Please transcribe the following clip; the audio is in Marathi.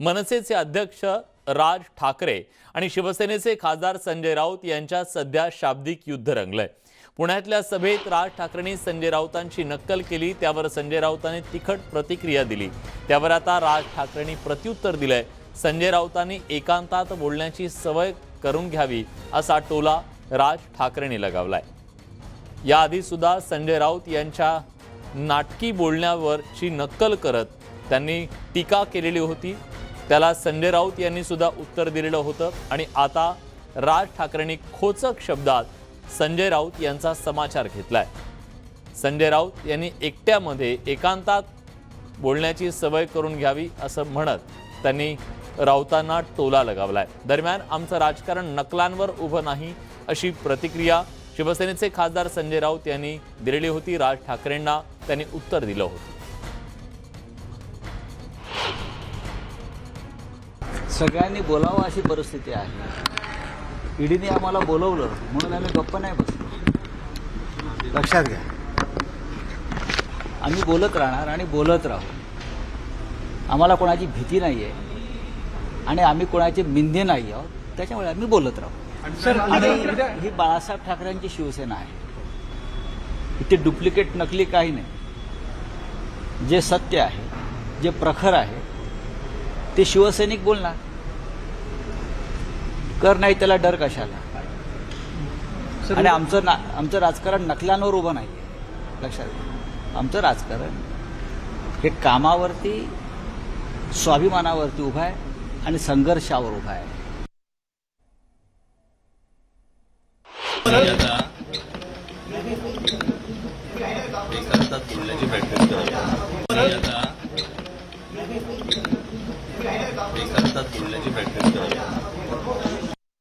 मनसेचे अध्यक्ष राज ठाकरे आणि शिवसेनेचे खासदार संजय राऊत यांच्यात सध्या शाब्दिक युद्ध रंगलंय। पुण्यातल्या सभेत राज ठाकरेंनी संजय राऊतांची नक्कल केली, त्यावर संजय राऊतांनी तिखट प्रतिक्रिया दिली। त्यावर आता राज ठाकरेंनी प्रत्युत्तर दिलंय। संजय राऊतांनी एकांतात बोलण्याची सवय करून घ्यावी असा टोला राज ठाकरेंनी लगावलाय। याआधी सुद्धा संजय राऊत यांच्या नाटकी बोलण्यावरची नक्कल करत त्यांनी टीका केलेली होती। त्याला संजय राऊत यांनी सुद्धा उत्तर दिलेलं होतं आणि आता राज ठाकरेंनी खोचक शब्दात संजय राऊत यांचा समाचार घेतलाय। संजय राऊत यांनी एकट्यामध्ये एकांतात बोलण्याची सवय करून घ्यावी असं म्हणत त्यांनी राऊतांना टोला लगावलाय। दरम्यान आमचं राजकारण नकलांवर उभं नाही अशी प्रतिक्रिया शिवसेनेचे खासदार संजय राऊत यांनी दिलेली होती। राज ठाकरेंना त्यांनी उत्तर दिलं होतं। सगळ्यांनी बोलावं अशी परिस्थिती आहे। ईडीने आम्हाला बोलवलं म्हणून आम्ही गप्प नाही बसलो। लक्षात घ्या, आम्ही बोलत राहणार आणि बोलत राहू। आम्हाला कोणाची भीती नाही आहे आणि आम्ही कोणाचे मिंदे नाही आहोत, त्याच्यामुळे आम्ही बोलत राहू। आणि ही बाळासाहेब ठाकरेंची शिवसेना आहे। इथे डुप्लिकेट नकली काही नाही। जे सत्य आहे, जे प्रखर आहे ते शिवसैनिक बोलणार। कर नाही त्याला डर कशाला। आणि आमचं राजकारण नकलांवर उभं नाही आहे। लक्षात घ्या, आमचं राजकारण हे कामावरती, स्वाभिमानावरती उभं आहे आणि संघर्षावर उभं आहे। बोलण्याची प्रॅक्टिस करावी।